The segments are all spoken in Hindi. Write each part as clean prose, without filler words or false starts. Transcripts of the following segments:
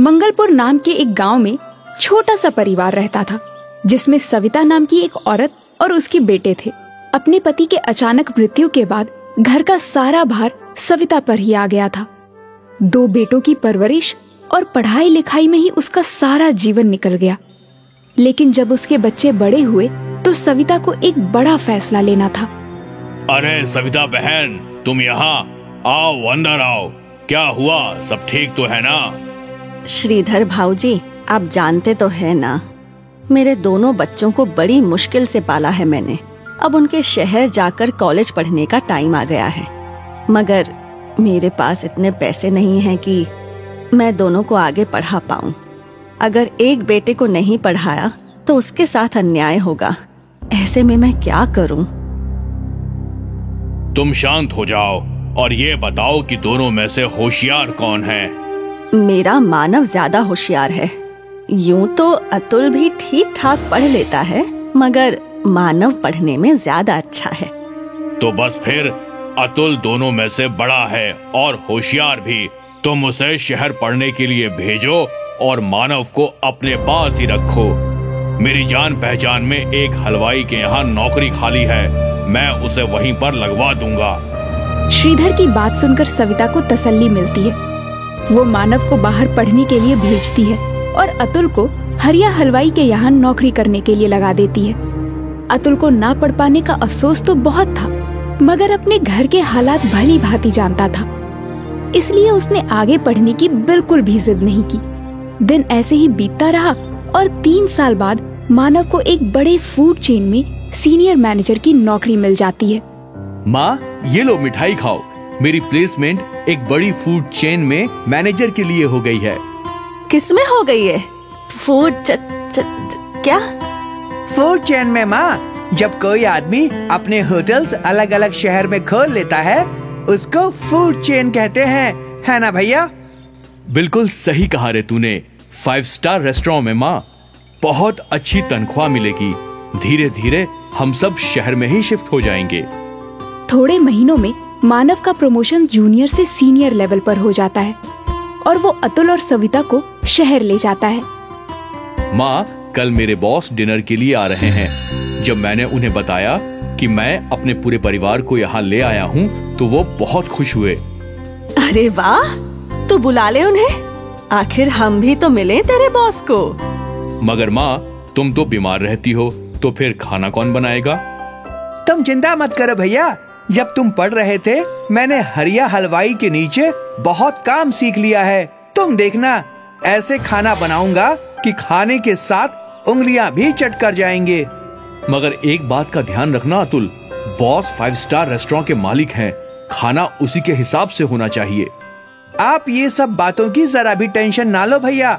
मंगलपुर नाम के एक गांव में छोटा सा परिवार रहता था, जिसमें सविता नाम की एक औरत और उसके बेटे थे। अपने पति के अचानक मृत्यु के बाद घर का सारा भार सविता पर ही आ गया था। 2 बेटों की परवरिश और पढ़ाई लिखाई में ही उसका सारा जीवन निकल गया। लेकिन जब उसके बच्चे बड़े हुए तो सविता को एक बड़ा फैसला लेना था। अरे सविता बहन, तुम यहाँ आओ, अंदर आओ। क्या हुआ, सब ठीक तो है ना? श्रीधर भाऊजी, आप जानते तो है ना, मेरे दोनों बच्चों को बड़ी मुश्किल से पाला है मैंने। अब उनके शहर जाकर कॉलेज पढ़ने का टाइम आ गया है, मगर मेरे पास इतने पैसे नहीं हैं कि मैं दोनों को आगे पढ़ा पाऊं। अगर एक बेटे को नहीं पढ़ाया तो उसके साथ अन्याय होगा। ऐसे में मैं क्या करूं? तुम शांत हो जाओ और ये बताओ कि दोनों में से होशियार कौन है? मेरा मानव ज्यादा होशियार है। यूं तो अतुल भी ठीक ठाक पढ़ लेता है, मगर मानव पढ़ने में ज्यादा अच्छा है। तो बस फिर अतुल दोनों में से बड़ा है और होशियार भी। तुम उसे शहर पढ़ने के लिए भेजो और मानव को अपने पास ही रखो। मेरी जान पहचान में एक हलवाई के यहाँ नौकरी खाली है, मैं उसे वहीं पर लगवा दूंगा। श्रीधर की बात सुनकर सविता को तसल्ली मिलती है। वो मानव को बाहर पढ़ने के लिए भेजती है और अतुल को हरिया हलवाई के यहाँ नौकरी करने के लिए लगा देती है। अतुल को ना पढ़ पाने का अफसोस तो बहुत था, मगर अपने घर के हालात भली भांति जानता था, इसलिए उसने आगे पढ़ने की बिल्कुल भी जिद नहीं की। दिन ऐसे ही बीतता रहा और 3 साल बाद मानव को एक बड़े फूड चेन में सीनियर मैनेजर की नौकरी मिल जाती है। माँ, ये लो मिठाई खाओ। मेरी प्लेसमेंट एक बड़ी फूड चेन में मैनेजर के लिए हो गई है। किसमें हो गई है? फूड क्या? फूड चेन में माँ। जब कोई आदमी अपने होटल्स अलग अलग शहर में खोल लेता है, उसको फूड चेन कहते हैं, है ना भैया? बिल्कुल सही कहा रे तूने। 5 स्टार रेस्टोरेंट में माँ, बहुत अच्छी तनख्वाह मिलेगी। धीरे धीरे हम सब शहर में ही शिफ्ट हो जाएंगे। थोड़े महीनों में मानव का प्रमोशन जूनियर से सीनियर लेवल पर हो जाता है और वो अतुल और सविता को शहर ले जाता है। माँ, कल मेरे बॉस डिनर के लिए आ रहे हैं। जब मैंने उन्हें बताया कि मैं अपने पूरे परिवार को यहाँ ले आया हूँ, तो वो बहुत खुश हुए। अरे वाह, तो बुला ले उन्हें। आखिर हम भी तो मिले तेरे बॉस को। मगर माँ, तुम तो बीमार रहती हो, तो फिर खाना कौन बनाएगा? तुम चिंता मत करो भैया। जब तुम पढ़ रहे थे, मैंने हरिया हलवाई के नीचे बहुत काम सीख लिया है। तुम देखना, ऐसे खाना बनाऊंगा कि खाने के साथ उंगलियां भी चट कर जाएंगे। मगर एक बात का ध्यान रखना अतुल, बॉस 5 स्टार रेस्टोरेंट के मालिक हैं। खाना उसी के हिसाब से होना चाहिए। आप ये सब बातों की जरा भी टेंशन ना लो भैया,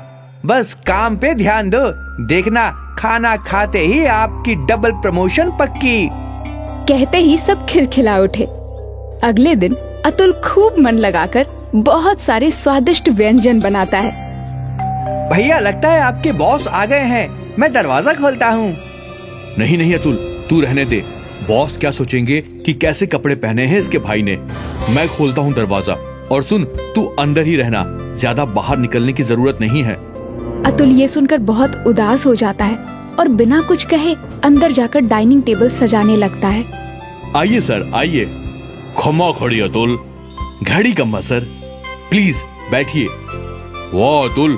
बस काम पे ध्यान दो। देखना, खाना खाते ही आपकी डबल प्रमोशन पक्की। कहते ही सब खिलखिला उठे। अगले दिन अतुल खूब मन लगाकर बहुत सारे स्वादिष्ट व्यंजन बनाता है। भैया, लगता है आपके बॉस आ गए हैं। मैं दरवाजा खोलता हूँ। नहीं नहीं अतुल, तू रहने दे। बॉस क्या सोचेंगे कि कैसे कपड़े पहने हैं इसके भाई ने। मैं खोलता हूँ दरवाजा। और सुन, तू अंदर ही रहना, ज्यादा बाहर निकलने की जरूरत नहीं है। अतुल ये सुनकर बहुत उदास हो जाता है और बिना कुछ कहे अंदर जाकर डाइनिंग टेबल सजाने लगता है। आइए सर, आइए। खमा खड़ी अतुल। घड़ी कम्मा सर, प्लीज बैठिए। वाह अतुल,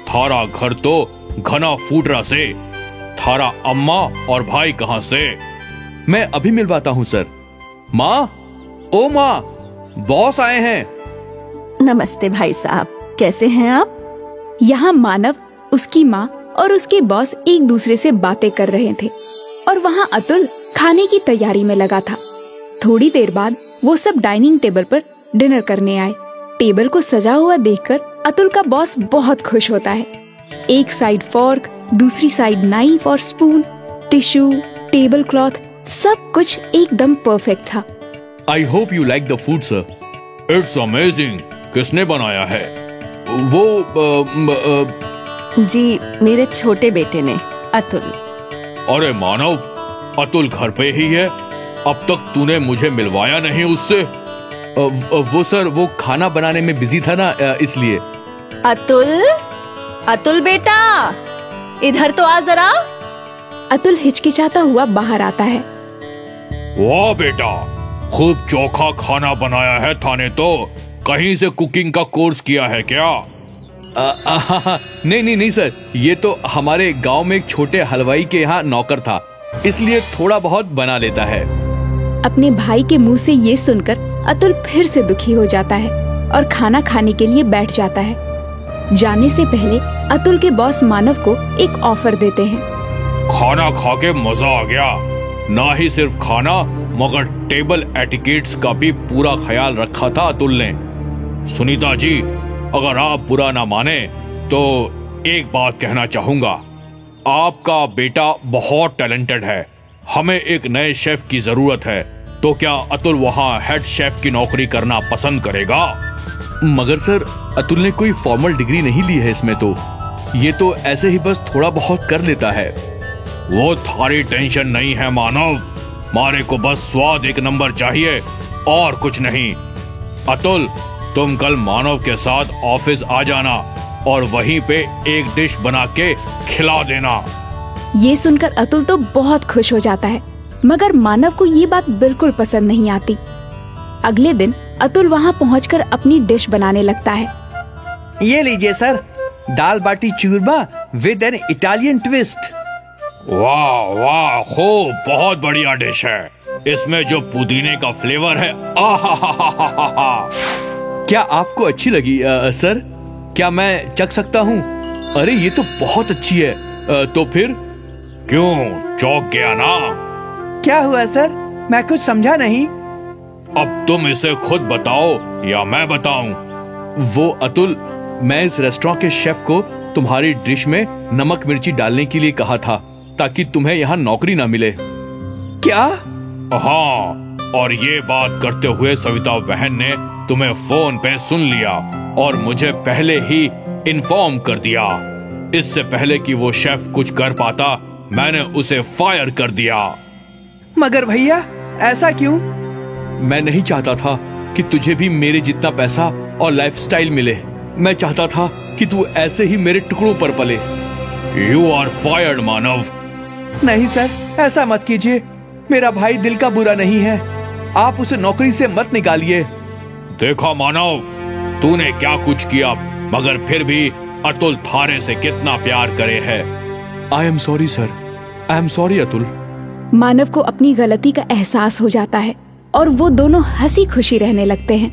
थारा घर तो घना फूटरा से। थारा अम्मा और भाई कहाँ से? मैं अभी मिलवाता हूँ सर। माँ, ओ माँ, बॉस आए हैं। नमस्ते भाई साहब, कैसे हैं आप? यहाँ मानव, उसकी माँ और उसके बॉस एक दूसरे से बातें कर रहे थे और वहाँ अतुल खाने की तैयारी में लगा था। थोड़ी देर बाद वो सब डाइनिंग टेबल पर डिनर करने आए। टेबल को सजा हुआ देखकर अतुल का बॉस बहुत खुश होता है। एक साइड फॉर्क, दूसरी साइड नाइफ और स्पून, टिश्यू, टेबल क्लॉथ, सब कुछ एकदम परफेक्ट था। I hope you like the food sir. It's amazing. किसने बनाया है? वो जी, मेरे छोटे बेटे ने, अतुल। अरे मानव, अतुल घर पे ही है। अब तक तूने मुझे मिलवाया नहीं उससे। वो सर, वो खाना बनाने में बिजी था ना, इसलिए। अतुल, अतुल बेटा, इधर तो आ जरा। अतुल हिचकिचाता हुआ बाहर आता है। वाह बेटा, खूब चोखा खाना बनाया है थाने तो। कहीं से कुकिंग का कोर्स किया है क्या? नहीं नहीं नहीं सर, ये तो हमारे गांव में एक छोटे हलवाई के यहाँ नौकर था, इसलिए थोड़ा बहुत बना लेता है। अपने भाई के मुंह से ये सुनकर अतुल फिर से दुखी हो जाता है और खाना खाने के लिए बैठ जाता है। जाने से पहले अतुल के बॉस मानव को एक ऑफर देते हैं। खाना खा के मजा आ गया। ना ही सिर्फ खाना मगर टेबल एटिकेट्स का भी पूरा ख्याल रखा था अतुल ने। सुनीता जी, अगर आप बुरा ना माने तो एक बात कहना चाहूंगा। आपका बेटा बहुत टैलेंटेड है। हमें एक नए शेफ की जरूरत है, तो क्या अतुल वहाँ हेड शेफ की नौकरी करना पसंद करेगा? मगर सर, अतुल ने कोई फॉर्मल डिग्री नहीं ली है इसमें तो। ये तो ऐसे ही बस थोड़ा बहुत कर लेता है। वो थारी टेंशन नहीं है मानव। मारे को बस स्वाद एक नंबर चाहिए और कुछ नहीं। अतुल, तुम कल मानव के साथ ऑफिस आ जाना और वहीं पे एक डिश बना के खिला देना। ये सुनकर अतुल तो बहुत खुश हो जाता है, मगर मानव को ये बात बिल्कुल पसंद नहीं आती। अगले दिन अतुल वहाँ पहुंचकर अपनी डिश बनाने लगता है। ये लीजिए sir, dal baati churma with an Italian twist. वाह वाह, खूब, बहुत बढ़िया डिश है। इसमें जो पुदीने का फ्लेवर है, आहा। क्या आपको अच्छी लगी सर? क्या मैं चख सकता हूँ? अरे ये तो बहुत अच्छी है। तो फिर क्यों चौंक गया ना? क्या हुआ सर? मैं कुछ समझा नहीं। अब तुम इसे खुद बताओ या मैं बताऊं? वो अतुल, मैं इस रेस्टोरेंट के शेफ को तुम्हारी डिश में नमक मिर्ची डालने के लिए कहा था ताकि तुम्हें यहाँ नौकरी ना मिले। क्या? हाँ, और ये बात करते हुए सविता बहन ने तुम्हें फोन पे सुन लिया और मुझे पहले ही इन्फॉर्म कर दिया। इससे पहले कि वो शेफ कुछ कर पाता, मैंने उसे फायर कर दिया। मगर भैया, ऐसा क्यों? मैं नहीं चाहता था कि तुझे भी मेरे जितना पैसा और लाइफस्टाइल मिले। मैं चाहता था कि तू ऐसे ही मेरे टुकड़ों पर पले। यू आर फायर्ड मानव। नहीं सर, ऐसा मत कीजिए। मेरा भाई दिल का बुरा नहीं है। आप उसे नौकरी से मत निकालिए। देखा मानव, तूने क्या कुछ किया, मगर फिर भी अतुल थारे से कितना प्यार करे है। I am sorry sir, I am sorry Atul. Manav को अपनी गलती का एहसास हो जाता है और वो दोनों हंसी खुशी रहने लगते हैं।